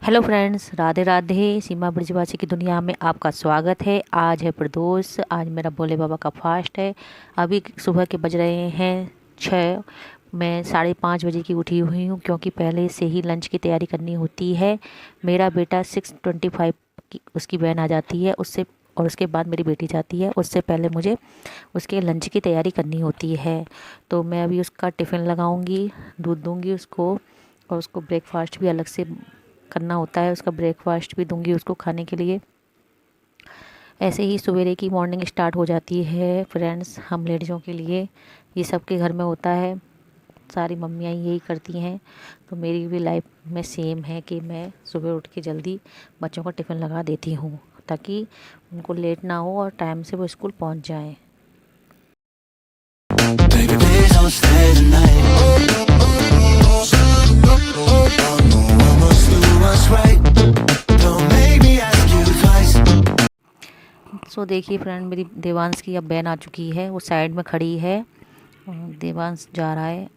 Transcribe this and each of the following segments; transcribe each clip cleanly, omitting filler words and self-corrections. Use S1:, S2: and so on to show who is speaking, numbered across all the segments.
S1: Hello friends, Radhe Radhe. Seema Brajwasi की दुनिया में आपका स्वागत है। आज है प्रदोष। आज मेरा भोले बाबा का फास्ट है। अभी सुबह के बज रहे हैं 6। मैं 5:30 बजे की उठी हुई हूँ क्योंकि पहले से ही लंच की तैयारी करनी होती है। मेरा बेटा 6:25 की उसकी वैन आ जाती है, उससे और उसके बाद मेरी बेटी जाती है। उससे पहले मुझे उसके लंच की तैयारी करनी होती है। तो मैं अभी उसका टिफ़िन लगाऊंगी, दूध दूंगी उसको, और उसको ब्रेकफास्ट भी अलग से करना होता है। उसका ब्रेकफास्ट भी दूंगी उसको खाने के लिए। ऐसे ही सवेरे की मॉर्निंग स्टार्ट हो जाती है फ्रेंड्स, हम लेडीज़ों के लिए। ये सबके घर में होता है, सारी मम्मियाँ यही करती हैं। तो मेरी भी लाइफ में सेम है कि मैं सुबह उठ के जल्दी बच्चों का टिफ़िन लगा देती हूँ ताकि उनको लेट ना हो और टाइम से वो स्कूल पहुँच जाएँ।
S2: Baby, please don't stay tonight. No one must do what's right. Don't make me ask you twice.
S1: सो देखिए फ्रेंड, मेरी देवांश की अब वैन आ चुकी है, वो साइड में खड़ी है। देवांश जा रहा है।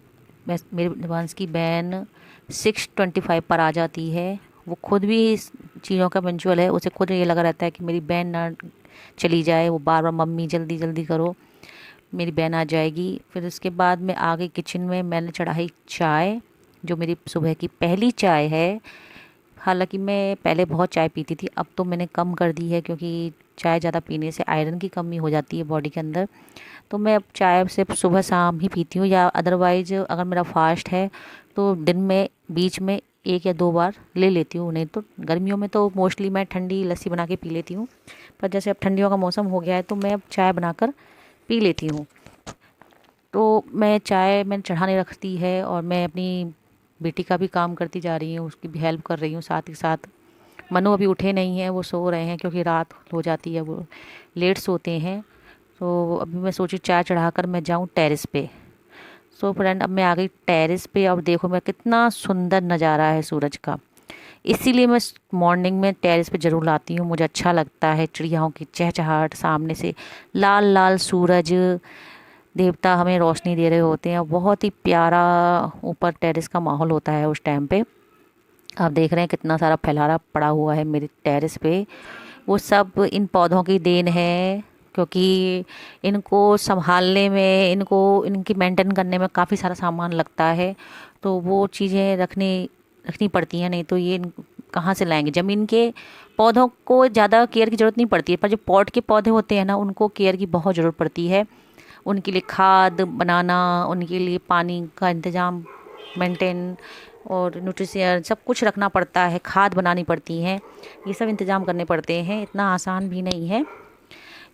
S1: मेरे देवांश की वैन 6:25 पर आ जाती है। वो खुद भी इस चीज़ों का पंचुअल है, उसे खुद ये लगा रहता है कि मेरी वैन ना चली जाए। वो बार बार मम्मी जल्दी जल्दी करो, मेरी बहन आ जाएगी। फिर उसके बाद में आ गई किचन में, मैंने चढ़ाई चाय, जो मेरी सुबह की पहली चाय है। हालांकि मैं पहले बहुत चाय पीती थी, अब तो मैंने कम कर दी है क्योंकि चाय ज़्यादा पीने से आयरन की कमी हो जाती है बॉडी के अंदर। तो मैं अब चाय सिर्फ सुबह शाम ही पीती हूँ, या अदरवाइज अगर मेरा फास्ट है तो दिन में बीच में 1 या 2 बार ले लेती हूँ। नहीं तो गर्मियों में तो मोस्टली मैं ठंडी लस्सी बना के पी लेती हूँ, पर जैसे अब ठंडियों का मौसम हो गया है तो मैं अब चाय बनाकर पी लेती हूँ। तो मैं चाय मैंने चढ़ाने रखती है और मैं अपनी बेटी का भी काम करती जा रही हूँ, उसकी भी हेल्प कर रही हूँ साथ ही साथ। मनु अभी उठे नहीं हैं, वो सो रहे हैं क्योंकि रात हो जाती है, वो लेट सोते हैं। तो अभी मैं सोची चाय चढ़ाकर मैं जाऊँ टेरेस पे। सो फ्रेंड, अब मैं आ गई टेरेस पे और देखो मैं कितना सुंदर नज़ारा है सूरज का। इसीलिए मैं मॉर्निंग में टेरेस पे ज़रूर आती हूँ, मुझे अच्छा लगता है। चिड़ियाओं की चहचहाहट, सामने से लाल लाल सूरज, देवता हमें रोशनी दे रहे होते हैं। बहुत ही प्यारा ऊपर टेरेस का माहौल होता है उस टाइम पे। आप देख रहे हैं कितना सारा फैलारा पड़ा हुआ है मेरे टेरेस पे। वो सब इन पौधों की देन है, क्योंकि इनको संभालने में, इनको इनकी मेंटेन करने में काफ़ी सारा सामान लगता है। तो वो चीज़ें रखनी रखनी पड़ती हैं, नहीं तो ये कहाँ से लाएंगे। ज़मीन के पौधों को ज़्यादा केयर की ज़रूरत नहीं पड़ती है, पर जो पॉट के पौधे होते हैं ना, उनको केयर की बहुत ज़रूरत पड़ती है। उनके लिए खाद बनाना, उनके लिए पानी का इंतज़ाम, मेंटेन और न्यूट्रिशन सब कुछ रखना पड़ता है, खाद बनानी पड़ती हैं, ये सब इंतज़ाम करने पड़ते हैं। इतना आसान भी नहीं है।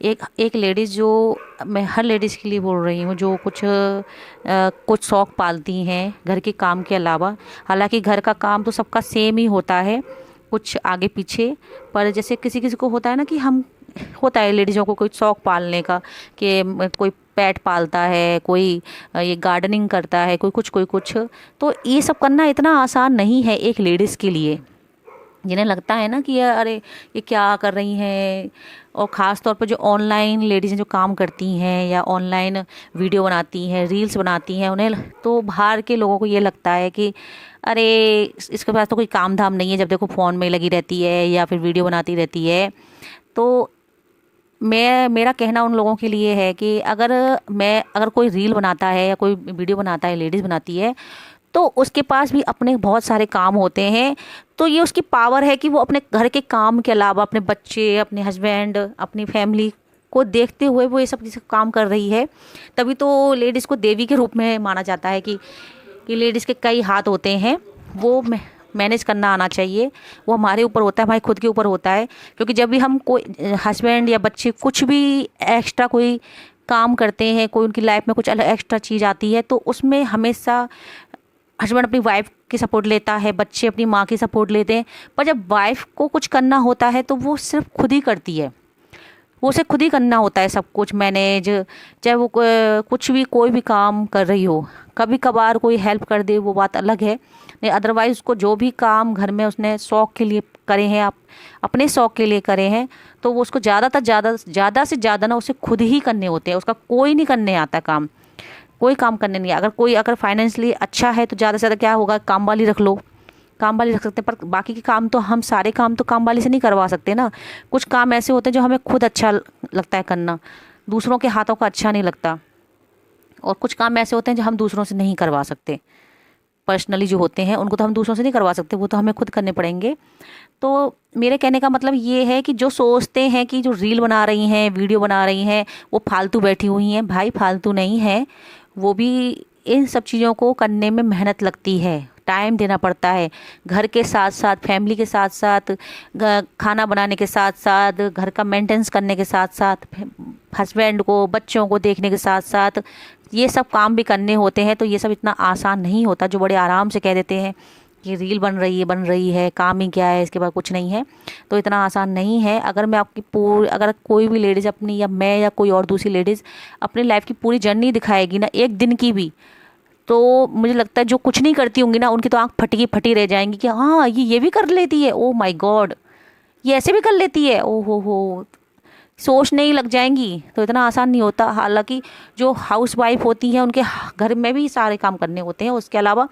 S1: एक एक लेडीज़, जो मैं हर लेडीज़ के लिए बोल रही हूँ, जो कुछ शौक़ पालती हैं घर के काम के अलावा। हालांकि घर का काम तो सबका सेम ही होता है, कुछ आगे पीछे, पर जैसे किसी किसी को होता है ना कि हम, होता है लेडीज़ों को कोई शौक़ पालने का, कि कोई पेट पालता है, कोई ये गार्डनिंग करता है, कोई कुछ। तो ये सब करना इतना आसान नहीं है एक लेडीज़ के लिए। जिन्हें लगता है ना कि अरे ये क्या कर रही हैं। और ख़ास तौर पर जो ऑनलाइन लेडीज़ जो काम करती हैं या ऑनलाइन वीडियो बनाती हैं, रील्स बनाती हैं, उन्हें तो बाहर के लोगों को ये लगता है कि अरे इसके पास तो कोई काम धाम नहीं है, जब देखो फ़ोन में लगी रहती है या फिर वीडियो बनाती रहती है। तो मेरा कहना उन लोगों के लिए है कि अगर कोई रील बनाता है या कोई वीडियो बनाता है, लेडीज़ बनाती है, तो उसके पास भी अपने बहुत सारे काम होते हैं। तो ये उसकी पावर है कि वो अपने घर के काम के अलावा अपने बच्चे, अपने हस्बैंड, अपनी फैमिली को देखते हुए वो ये सब चीज़ें काम कर रही है। तभी तो लेडीज़ को देवी के रूप में माना जाता है कि लेडीज़ के कई हाथ होते हैं, वो मैनेज करना आना चाहिए। वो हमारे ऊपर होता है, हमारे खुद के ऊपर होता है। क्योंकि जब भी हम कोई हस्बैंड या बच्चे कुछ भी एक्स्ट्रा कोई काम करते हैं, कोई उनकी लाइफ में कुछ अलग एक्स्ट्रा चीज़ आती है, तो उसमें हमेशा हस्बैंड अपनी वाइफ की सपोर्ट लेता है, बच्चे अपनी माँ की सपोर्ट लेते हैं। पर जब वाइफ को कुछ करना होता है तो वो सिर्फ खुद ही करती है, वो उसे खुद ही करना होता है सब कुछ मैनेज। चाहे वो कुछ भी, कोई भी काम कर रही हो, कभी कभार कोई हेल्प कर दे वो बात अलग है, नहीं अदरवाइज़ उसको जो भी काम घर में उसने शौक़ के लिए करे हैं, आप अपने शौक़ के लिए करे हैं, तो वो उसको ज़्यादा से ज़्यादा ना उसे खुद ही करने होते हैं। उसका कोई नहीं करने आता काम, कोई काम करने नहीं। अगर फाइनेंशियली अच्छा है तो ज़्यादा से ज़्यादा क्या होगा, काम वाली रख लो, काम वाली रख सकते हैं, पर बाकी के काम तो हम सारे काम तो काम वाली से नहीं करवा सकते ना। कुछ काम ऐसे होते हैं जो हमें खुद अच्छा लगता है करना, दूसरों के हाथों का अच्छा नहीं लगता। और कुछ काम ऐसे होते हैं जो हम दूसरों से नहीं करवा सकते, पर्सनली जो होते हैं उनको तो हम दूसरों से नहीं करवा सकते, वो तो हमें खुद करने पड़ेंगे। तो मेरे कहने का मतलब ये है कि जो सोचते हैं कि जो रील बना रही हैं, वीडियो बना रही हैं, वो फालतू बैठी हुई हैं, भाई फालतू नहीं है। वो भी इन सब चीज़ों को करने में मेहनत लगती है, टाइम देना पड़ता है। घर के साथ साथ, फैमिली के साथ साथ, खाना बनाने के साथ साथ, घर का मेंटेनेंस करने के साथ साथ, हस्बैंड को, बच्चों को देखने के साथ साथ ये सब काम भी करने होते हैं। तो ये सब इतना आसान नहीं होता जो बड़े आराम से कह देते हैं कि रील बन रही है, काम ही क्या है, इसके बाद कुछ नहीं है। तो इतना आसान नहीं है। अगर मैं आपकी अगर कोई भी लेडीज़ अपनी, या मैं या कोई और दूसरी लेडीज़ अपनी लाइफ की पूरी जर्नी दिखाएगी ना, एक दिन की भी, तो मुझे लगता है जो कुछ नहीं करती होंगी ना, उनकी तो आँख फटी रह जाएंगी कि हाँ ये भी कर लेती है, ओ माय गॉड, ये ऐसे भी कर लेती है, ओ हो, सोचने ही लग जाएंगी। तो इतना आसान नहीं होता। हालांकि जो हाउस वाइफ होती हैं उनके घर में भी सारे काम करने होते हैं। उसके अलावा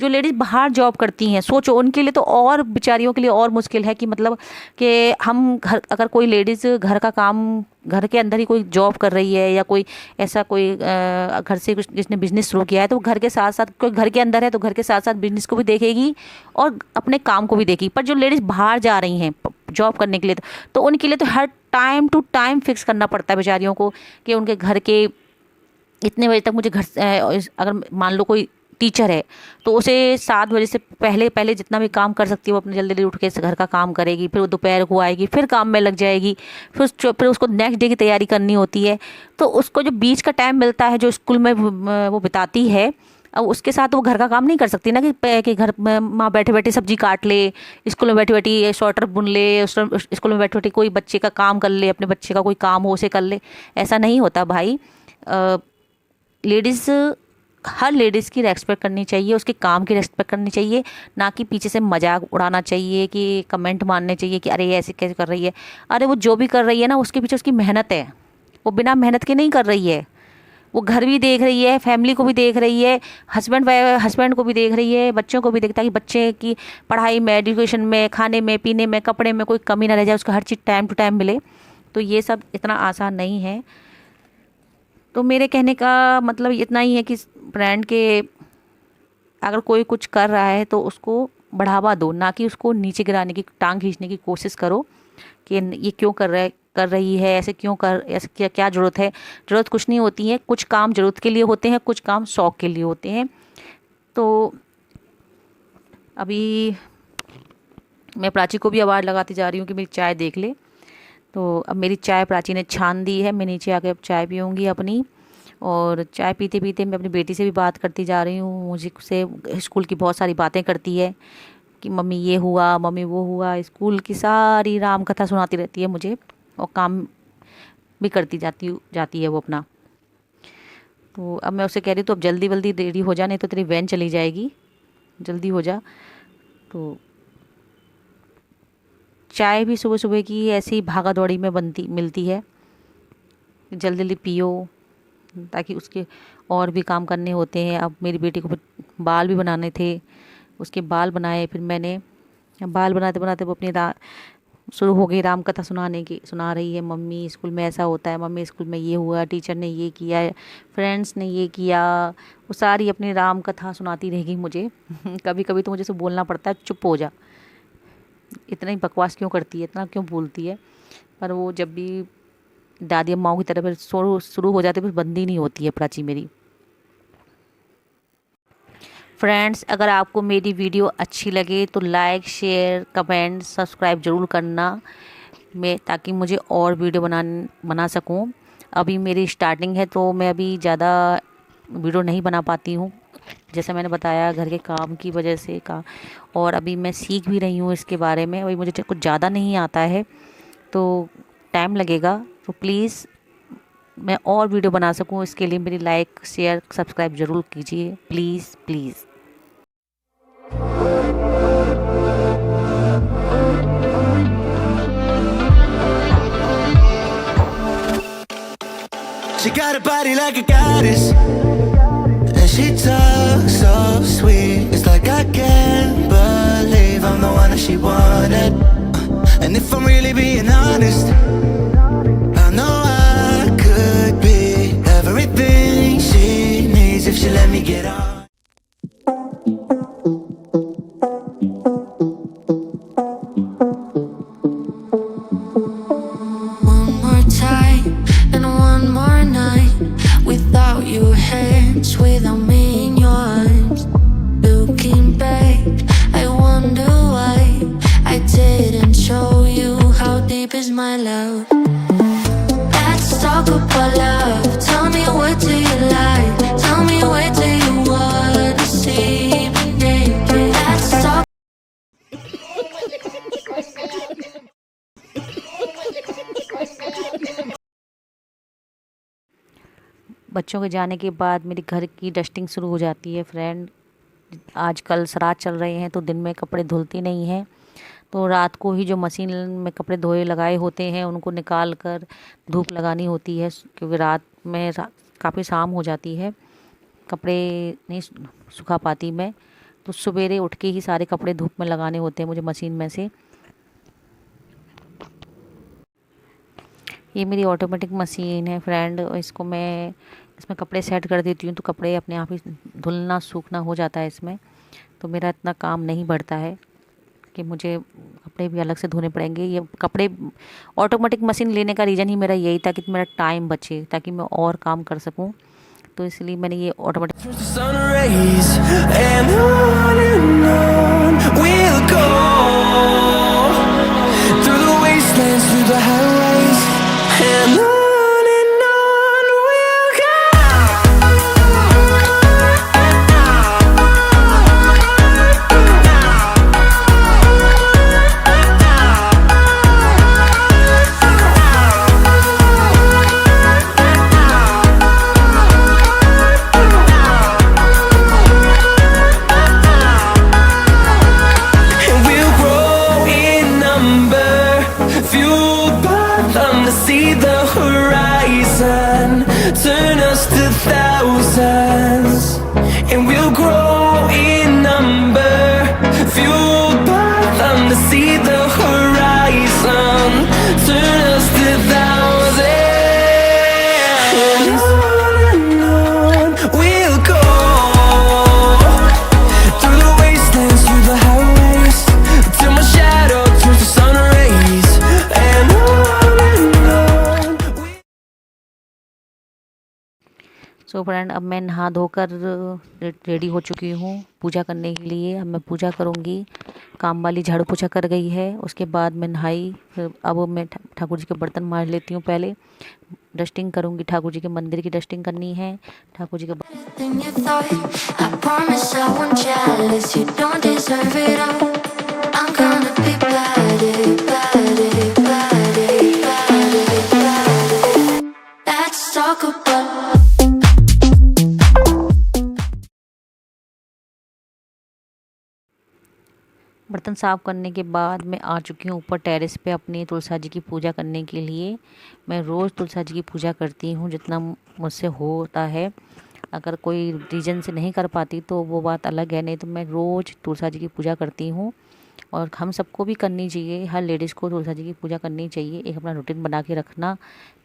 S1: जो लेडीज़ बाहर जॉब करती हैं, सोचो उनके लिए तो और, बेचारियों के लिए और मुश्किल है कि मतलब कि हम घर, अगर कोई लेडीज़ घर का काम, घर के अंदर ही कोई जॉब कर रही है, या कोई ऐसा कोई घर से कुछ जिसने बिजनेस शुरू किया है, तो घर के साथ साथ, कोई घर के अंदर है तो घर के साथ साथ बिजनेस को भी देखेगी और अपने काम को भी देखेगी। पर जो लेडीज़ बाहर जा रही हैं जॉब करने के लिए, तो उनके लिए तो हर टाइम टू टाइम फिक्स करना पड़ता है बेचारियों को कि उनके घर के इतने बजे तक मुझे घर, अगर मान लो कोई टीचर है तो उसे 7 बजे से पहले जितना भी काम कर सकती है वो अपने जल्दी जल्दी उठ के घर का काम करेगी, फिर वो दोपहर को आएगी, फिर काम में लग जाएगी, फिर उसको नेक्स्ट डे की तैयारी करनी होती है। तो उसको जो बीच का टाइम मिलता है जो स्कूल में वो बिताती है, अब उसके साथ वो घर का काम नहीं कर सकती ना कि घर में माँ बैठे बैठे सब्जी काट ले, स्कूल में बैठी बैठी स्वेटर बुन ले, स्कूल में बैठी बैठी कोई बच्चे का काम कर ले, अपने बच्चे का कोई काम हो उसे कर ले। ऐसा नहीं होता भाई। लेडीज़, हर लेडीज़ की रेस्पेक्ट करनी चाहिए, उसके काम की रेस्पेक्ट करनी चाहिए, ना कि पीछे से मजाक उड़ाना चाहिए, कि कमेंट मारने चाहिए कि अरे ऐसे कैसे कर रही है। अरे वो जो भी कर रही है ना, उसके पीछे उसकी मेहनत है, वो बिना मेहनत के नहीं कर रही है। वो घर भी देख रही है, फैमिली को भी देख रही है, हस्बैंड को भी देख रही है, बच्चों को भी देखता है कि बच्चे की पढ़ाई में, एजुकेशन में, खाने में, पीने में, कपड़े में कोई कमी ना रह जाए, उसको हर चीज़ टाइम टू टाइम मिले। तो ये सब इतना आसान नहीं है। तो मेरे कहने का मतलब इतना ही है कि ब्रांड के, अगर कोई कुछ कर रहा है तो उसको बढ़ावा दो, ना कि उसको नीचे गिराने की, टांग खींचने की कोशिश करो कि ये क्यों कर रही है, ऐसे क्यों ऐसे क्या ज़रूरत है। ज़रूरत कुछ नहीं होती है। कुछ काम ज़रूरत के लिए होते हैं, कुछ काम शौक़ के लिए होते हैं। तो अभी मैं प्राची को भी आवाज़ लगाती जा रही हूँ कि मेरी चाय देख ले। तो अब मेरी चाय प्राची ने छान दी है, मैं नीचे आके अब चाय पीऊँगी अपनी। और चाय पीते पीते मैं अपनी बेटी से भी बात करती जा रही हूँ। मुझे से स्कूल की बहुत सारी बातें करती है कि मम्मी ये हुआ, मम्मी वो हुआ, स्कूल की सारी राम कथा सुनाती रहती है मुझे, और काम भी करती जाती है वो अपना। तो अब मैं उससे कह रही हूँ तो अब जल्दी रेडी हो जा, नहीं तो तेरी वैन चली जाएगी, जल्दी हो जा। तो चाय भी सुबह सुबह की ऐसी भागा दौड़ी में मिलती है, जल्दी जल्दी पियो, ताकि उसके और भी काम करने होते हैं। अब मेरी बेटी को बाल भी बनाने थे, उसके बाल बनाए, फिर मैंने बाल बनाते बनाते वो अपनी शुरू हो गई राम कथा सुना रही है। मम्मी स्कूल में ऐसा होता है, मम्मी स्कूल में ये हुआ, टीचर ने ये किया, फ्रेंड्स ने ये किया, वो सारी अपनी राम कथा सुनाती रहेगी मुझे। कभी कभी तो मुझे सब बोलना पड़ता है, चुप हो जा, इतना ही बकवास क्यों करती है, इतना क्यों बोलती है। पर वो जब भी दादी अम्माओं की तरह फिर शुरू हो जाती है, फिर बंदी नहीं होती है प्राची मेरी। फ्रेंड्स, अगर आपको मेरी वीडियो अच्छी लगे तो लाइक, शेयर, कमेंट, सब्सक्राइब ज़रूर करना, ताकि मुझे और वीडियो बना सकूं। अभी मेरी स्टार्टिंग है तो मैं अभी ज़्यादा वीडियो नहीं बना पाती हूं, जैसे मैंने बताया घर के काम की वजह से और अभी मैं सीख भी रही हूं इसके बारे में। अभी मुझे कुछ ज़्यादा नहीं आता है तो टाइम लगेगा। तो प्लीज़ मैं और वीडियो बना सकूं, इसके लिए मेरी लाइक, शेयर, सब्सक्राइब ज़रूर कीजिए, please please.
S2: She got a body like a goddess, and she talks so sweet. It's like I can't believe she wanted. And if I'm really being honest, I know I could be everything she needs if she let me get on.
S3: One more time and one more night without your hands, without me in your arms. Looking back, I wonder why I didn't show you how deep is my love. Let's talk about love. Tell me, what do you like? Tell me, where do you wanna see me naked? Let's talk.
S1: बच्चों के जाने के बाद मेरे घर की dusting शुरू हो जाती है फ्रेंड। आजकल श्राद्ध चल रहे हैं तो दिन में कपड़े धुलते नहीं हैं, तो रात को ही जो मशीन में कपड़े धोए लगाए होते हैं उनको निकाल कर धूप लगानी होती है, क्योंकि रात में काफ़ी शाम हो जाती है, कपड़े नहीं सुखा पाती मैं। तो सवेरे उठ के ही सारे कपड़े धूप में लगाने होते हैं मुझे मशीन में से। ये मेरी ऑटोमेटिक मशीन है फ्रेंड, इसको मैं इसमें कपड़े सेट कर देती हूँ तो कपड़े अपने आप ही धुलना सूखना हो जाता है इसमें। तो मेरा इतना काम नहीं बढ़ता है कि मुझे कपड़े भी अलग से धोने पड़ेंगे। ये कपड़े ऑटोमेटिक मशीन लेने का रीज़न ही मेरा यही था कि मेरा टाइम बचे, ताकि मैं और काम कर सकूँ, तो इसलिए मैंने ये automatic.
S2: The sun rays and on we'll go through the wastelands, through the highways, and on we'll go. And we'll grow in number, fueled by them to see the horizon, turn us to thousands. And we'll grow in number, fueled by them to see the horizon, turn us to thousands. And on we'll go through the wastelands, through the highways, till my shadow turns to sun rays. And on
S1: so friend, अब मैं नहा धोकर ready हो चुकी हूँ पूजा करने के लिए। अब मैं पूजा करूँगी। काम वाली झाड़ू पोछा कर गई है, उसके बाद मैं नहाई, फिर अब मैं ठाकुर जी के बर्तन मांज लेती हूँ। पहले डस्टिंग करूँगी, ठाकुर जी के मंदिर की डस्टिंग करनी है। ठाकुर जी के
S3: Than you thought. I promise I won't jealous. You don't deserve it all. I'm gonna be better, better, better, better, better. Let's talk about.
S1: बर्तन साफ़ करने के बाद मैं आ चुकी हूँ ऊपर टेरेस पे अपनी तुलसा जी की पूजा करने के लिए। मैं रोज़ तुलसा जी की पूजा करती हूँ जितना मुझसे होता है। अगर कोई रीज़न से नहीं कर पाती तो वो बात अलग है, नहीं तो मैं रोज़ तुलसा जी की पूजा करती हूँ। और हम सबको भी करनी चाहिए, हर लेडीज़ को तुलसा जी की पूजा करनी चाहिए। एक अपना रूटीन बना के रखना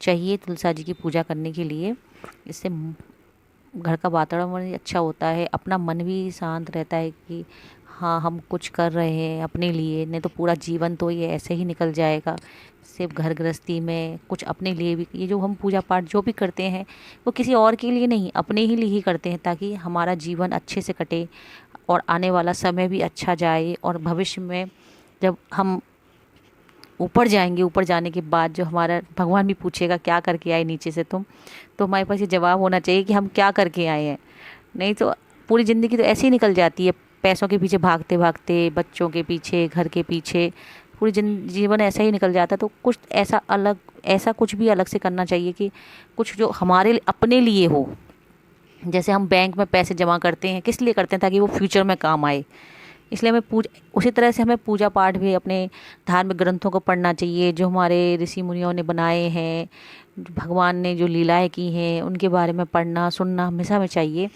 S1: चाहिए तुलसा जी की पूजा करने के लिए। इससे घर का वातावरण भी अच्छा होता है, अपना मन भी शांत रहता है कि हाँ हम कुछ कर रहे हैं अपने लिए। नहीं तो पूरा जीवन तो ये ऐसे ही निकल जाएगा, सिर्फ घर गृहस्थी में कुछ अपने लिए भी। ये जो हम पूजा पाठ जो भी करते हैं वो किसी और के लिए नहीं, अपने ही लिए ही करते हैं, ताकि हमारा जीवन अच्छे से कटे और आने वाला समय भी अच्छा जाए। और भविष्य में जब हम ऊपर जाएंगे, ऊपर जाने के बाद जो हमारा भगवान भी पूछेगा क्या करके आए नीचे से तुम, तो हमारे पास ये जवाब होना चाहिए कि हम क्या करके आए हैं। नहीं तो पूरी ज़िंदगी तो ऐसे ही निकल जाती है, पैसों के पीछे भागते भागते, बच्चों के पीछे, घर के पीछे, पूरी जीवन ऐसा ही निकल जाता है। तो कुछ ऐसा अलग, ऐसा कुछ भी अलग से करना चाहिए कि कुछ जो हमारे अपने लिए हो। जैसे हम बैंक में पैसे जमा करते हैं, किस लिए करते हैं? ताकि वो फ्यूचर में काम आए। इसलिए हमें उसी तरह से हमें पूजा पाठ भी अपने धार्मिक ग्रंथों को पढ़ना चाहिए, जो हमारे ऋषि मुनियों ने बनाए हैं, भगवान ने जो लीलाएं की हैं उनके बारे में पढ़ना सुनना हमेशा में चाहिए।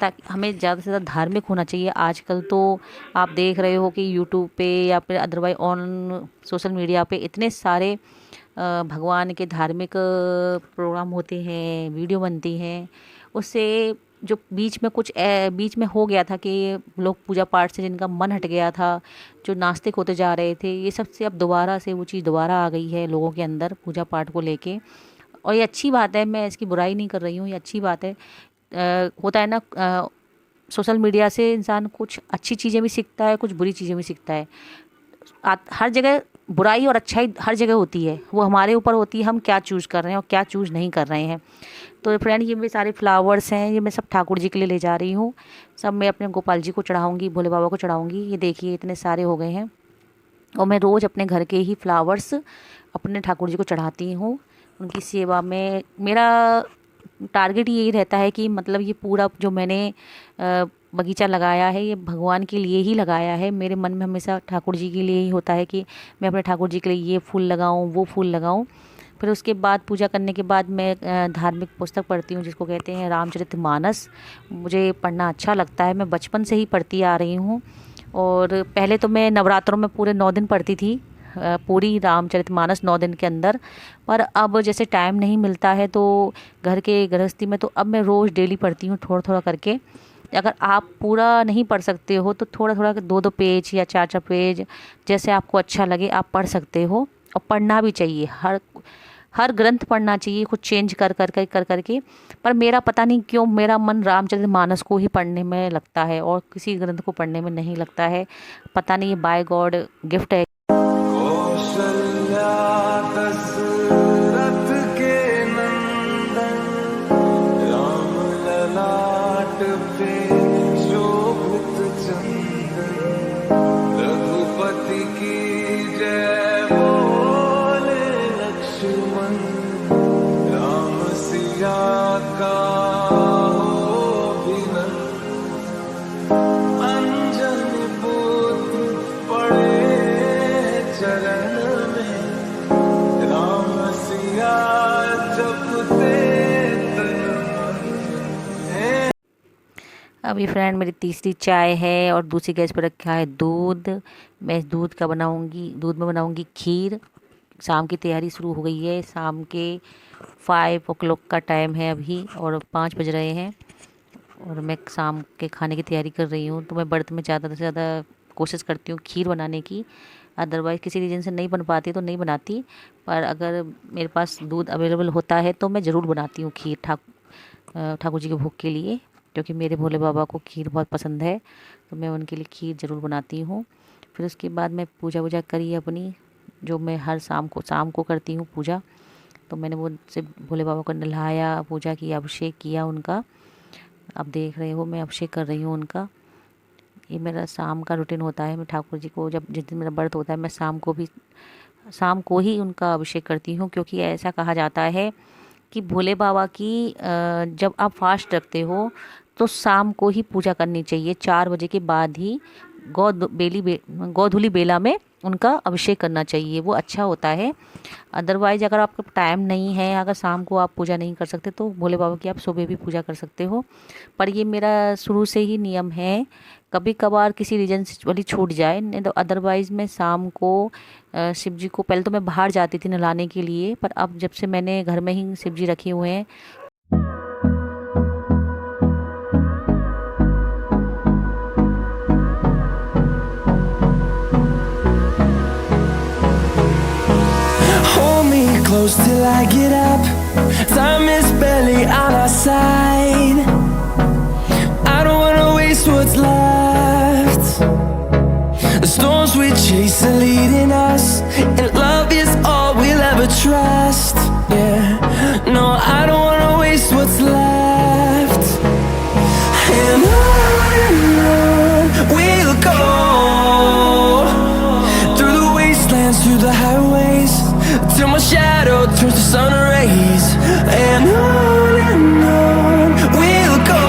S1: ताकि हमें ज़्यादा से ज़्यादा धार्मिक होना चाहिए। आजकल तो आप देख रहे हो कि यूट्यूब पे या फिर अदरवाइज ऑन सोशल मीडिया पे इतने सारे भगवान के धार्मिक प्रोग्राम होते हैं, वीडियो बनती हैं। उससे जो बीच में हो गया था कि लोग पूजा पाठ से जिनका मन हट गया था, जो नास्तिक होते जा रहे थे, ये सब से अब दोबारा से वो चीज़ दोबारा आ गई है लोगों के अंदर पूजा पाठ को लेके। और ये अच्छी बात है, मैं इसकी बुराई नहीं कर रही हूँ, ये अच्छी बात है। होता है ना, सोशल मीडिया से इंसान कुछ अच्छी चीज़ें भी सीखता है, कुछ बुरी चीज़ें भी सीखता है। हर जगह बुराई और अच्छाई हर जगह होती है, वो हमारे ऊपर होती है हम क्या चूज़ कर रहे हैं और क्या चूज़ नहीं कर रहे हैं। तो फ्रेंड, ये मेरे सारे फ्लावर्स हैं, ये मैं सब ठाकुर जी के लिए ले जा रही हूँ। सब मैं अपने गोपाल जी को चढ़ाऊँगी, भोले बाबा को चढ़ाऊँगी। ये देखिए इतने सारे हो गए हैं। और मैं रोज़ अपने घर के ही फ्लावर्स अपने ठाकुर जी को चढ़ाती हूँ। उनकी सेवा में मेरा टारगेट यही रहता है कि मतलब ये पूरा जो मैंने बगीचा लगाया है ये भगवान के लिए ही लगाया है। मेरे मन में हमेशा ठाकुर जी के लिए ही होता है कि मैं अपने ठाकुर जी के लिए ये फूल लगाऊं, वो फूल लगाऊं। फिर उसके बाद पूजा करने के बाद मैं धार्मिक पुस्तक पढ़ती हूँ जिसको कहते हैं रामचरितमानस। मुझे पढ़ना अच्छा लगता है, मैं बचपन से ही पढ़ती आ रही हूँ। और पहले तो मैं नवरात्रों में पूरे 9 दिन पढ़ती थी, पूरी रामचरितमानस 9 दिन के अंदर। पर अब जैसे टाइम नहीं मिलता है तो घर के गृहस्थी में, तो अब मैं रोज़ डेली पढ़ती हूँ थोड़ा थोड़ा करके। अगर आप पूरा नहीं पढ़ सकते हो तो थोड़ा थोड़ा 2-2 पेज या 4-4 पेज जैसे आपको अच्छा लगे आप पढ़ सकते हो। और पढ़ना भी चाहिए, हर ग्रंथ पढ़ना चाहिए, कुछ चेंज कर करके। पर मेरा पता नहीं क्यों मेरा मन रामचरितमानस को ही पढ़ने में लगता है और किसी ग्रंथ को पढ़ने में नहीं लगता है। पता नहीं, ये बाय गॉड गिफ्ट है। अभी फ्रेंड मेरी तीसरी चाय है और दूसरी गैस पर रखा है दूध। मैं इस दूध में बनाऊंगी खीर। शाम की तैयारी शुरू हो गई है, शाम के 5 o'clock का टाइम है अभी और 5 बज रहे हैं और मैं शाम के खाने की तैयारी कर रही हूँ। तो मैं व्रत में ज़्यादा से ज़्यादा कोशिश करती हूँ खीर बनाने की। अदरवाइज़ किसी रीज़न से नहीं बन पाती तो नहीं बनाती, पर अगर मेरे पास दूध अवेलेबल होता है तो मैं ज़रूर बनाती हूँ खीर ठाकुर जी के भोग के लिए, क्योंकि मेरे भोले बाबा को खीर बहुत पसंद है। तो मैं उनके लिए खीर ज़रूर बनाती हूँ। फिर उसके बाद मैं पूजा वूजा करी अपनी, जो मैं हर शाम को करती हूँ पूजा। तो मैंने वो से भोले बाबा को नहलाया, पूजा की, अभिषेक किया उनका। आप देख रहे हो मैं अभिषेक कर रही हूँ उनका। ये मेरा शाम का रूटीन होता है। मैं ठाकुर जी को जिस दिन मेरा व्रत होता है मैं शाम को ही उनका अभिषेक करती हूँ, क्योंकि ऐसा कहा जाता है कि भोले बाबा की जब आप फास्ट रखते हो तो शाम को ही पूजा करनी चाहिए। 4 बजे के बाद ही गोधूली बेला में उनका अभिषेक करना चाहिए, वो अच्छा होता है। अदरवाइज अगर आपका टाइम नहीं है, अगर शाम को आप पूजा नहीं कर सकते तो भोले बाबा की आप सुबह भी पूजा कर सकते हो। पर ये मेरा शुरू से ही नियम है, कभी कभार किसी रीजन से वाली छूट जाए नहीं तो अदरवाइज़ मैं शाम को शिव जी को, पहले तो मैं बाहर जाती थी नहलाने के लिए, पर अब जब से मैंने घर में ही शिव जी रखे हुए हैं
S2: close till I get up. Time is barely on our side. I don't wanna waste what's left. The storms we chase are leading us, and love is all we'll ever trust. Yeah, no, I don't wanna waste what's left. And on we'll go, through the wastelands, through the highways, till my shadow turns to sun rays. And on we'll go,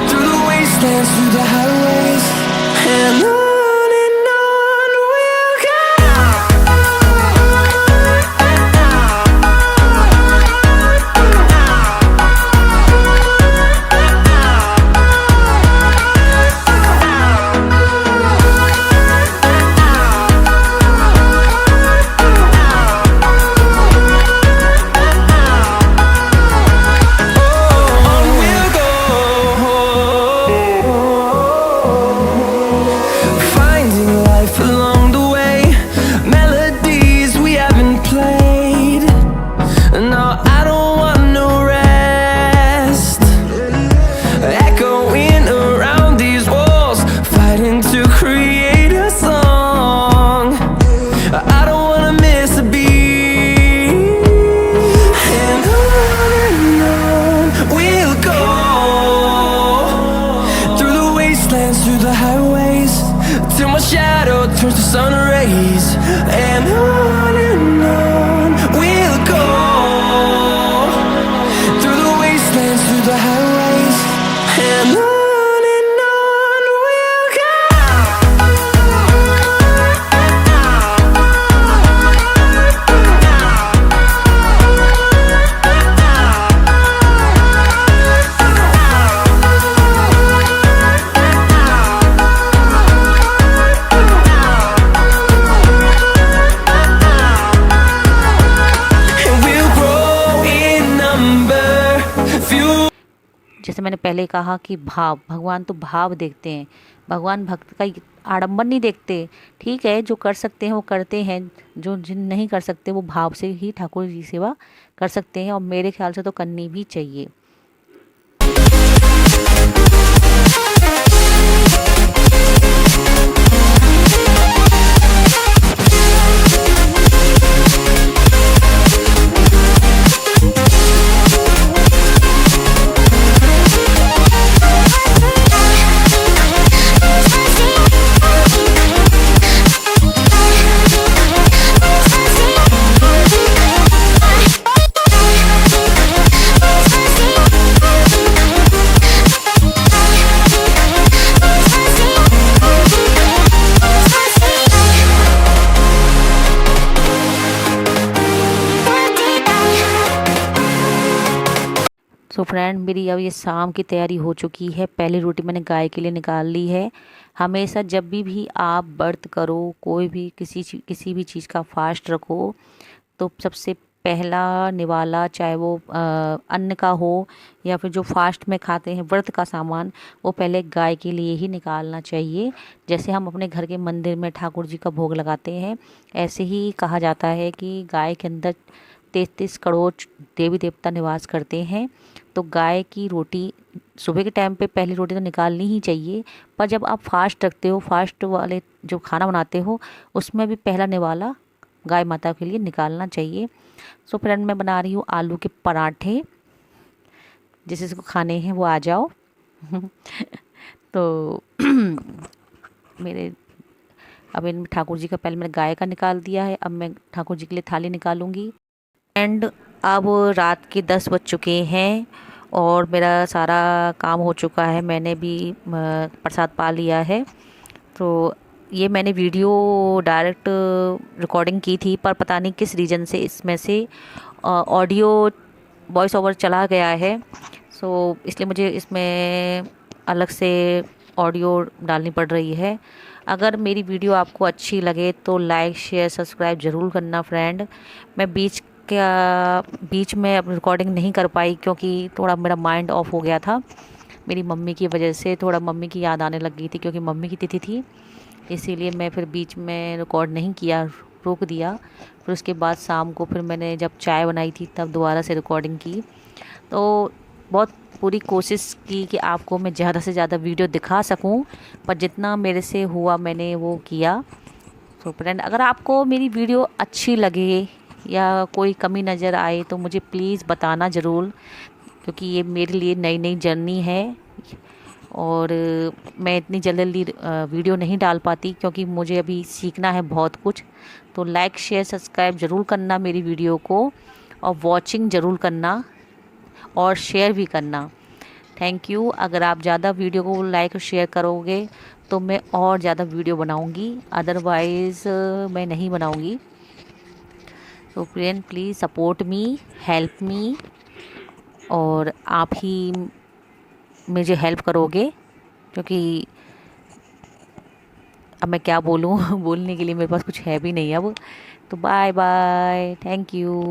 S2: through the wastelands, through the highways. And on we'll go. life along the way, melodies we haven't played. No, I don't want no rest, echoing around these walls, fighting to create a song. I don't wanna miss a beat, and on we'll go, through the wastelands, through the highways, till my shadow turns to sun rays. And on we'll go, through the wastelands, through the highways, and on we'll go. And we'll grow in number, few.
S1: जैसे मैंने पहले कहा कि भाव, भगवान तो भाव देखते हैं, भगवान भक्त का आडंबर नहीं देखते। ठीक है, जो कर सकते हैं वो करते हैं, जो जिन नहीं कर सकते वो भाव से ही ठाकुर जी सेवा कर सकते हैं, और मेरे ख्याल से तो करनी भी चाहिए। सो फ्रेंड, मेरी अब ये शाम की तैयारी हो चुकी है। पहली रोटी मैंने गाय के लिए निकाल ली है। हमेशा जब भी आप व्रत करो, कोई भी किसी भी चीज़ का फास्ट रखो, तो सबसे पहला निवाला, चाहे वो अन्न का हो या फिर जो फास्ट में खाते हैं व्रत का सामान, वो पहले गाय के लिए ही निकालना चाहिए। जैसे हम अपने घर के मंदिर में ठाकुर जी का भोग लगाते हैं, ऐसे ही कहा जाता है कि गाय के अंदर 33 करोड़ देवी देवता निवास करते हैं। तो गाय की रोटी सुबह के टाइम पे पहली रोटी तो निकालनी ही चाहिए, पर जब आप फास्ट रखते हो, फास्ट वाले जो खाना बनाते हो, उसमें भी पहला निवाला गाय माता के लिए निकालना चाहिए। सो फ्रेंड, मैं बना रही हूँ आलू के पराठे। जिसको खाने हैं वो आ जाओ। तो मेरे अब इन ठाकुर जी का पहले मैंने गाय का निकाल दिया है, अब मैं ठाकुर जी के लिए थाली निकालूंगी। एंड अब रात के 10 बज चुके हैं और मेरा सारा काम हो चुका है। मैंने भी प्रसाद पा लिया है। तो ये मैंने वीडियो डायरेक्ट रिकॉर्डिंग की थी, पर पता नहीं किस रीज़न से इसमें से ऑडियो वॉइस ओवर चला गया है। सो इसलिए मुझे इसमें अलग से ऑडियो डालनी पड़ रही है। अगर मेरी वीडियो आपको अच्छी लगे तो लाइक, शेयर, सब्सक्राइब ज़रूर करना फ्रेंड। मैं बीच में अब रिकॉर्डिंग नहीं कर पाई क्योंकि थोड़ा मेरा माइंड ऑफ हो गया था। मेरी मम्मी की वजह से थोड़ा मम्मी की याद आने लग गई थी, क्योंकि मम्मी की तिथि थी, इसीलिए मैं फिर बीच में रिकॉर्ड नहीं किया, रोक दिया। फिर उसके बाद शाम को फिर मैंने जब चाय बनाई थी तब दोबारा से रिकॉर्डिंग की। तो बहुत पूरी कोशिश की कि आपको मैं ज़्यादा से ज़्यादा वीडियो दिखा सकूं, पर जितना मेरे से हुआ मैंने वो किया। तो फ्रेंड, अगर आपको मेरी वीडियो अच्छी लगे या कोई कमी नज़र आए तो मुझे प्लीज़ बताना ज़रूर, क्योंकि ये मेरे लिए नई नई जर्नी है और मैं इतनी जल्दी वीडियो नहीं डाल पाती, क्योंकि मुझे अभी सीखना है बहुत कुछ। तो लाइक, शेयर, सब्सक्राइब ज़रूर करना मेरी वीडियो को, और वॉचिंग ज़रूर करना और शेयर भी करना। Thank you. अगर आप ज़्यादा वीडियो को लाइक और शेयर करोगे तो मैं और ज़्यादा वीडियो बनाऊंगी, अदरवाइज़ मैं नहीं बनाऊंगी। तो friend, please support me, help me, और आप ही मुझे हेल्प करोगे, क्योंकि अब मैं क्या बोलूँ बोलने के लिए मेरे पास कुछ है भी नहीं अब। तो बाय बाय, थैंक यू।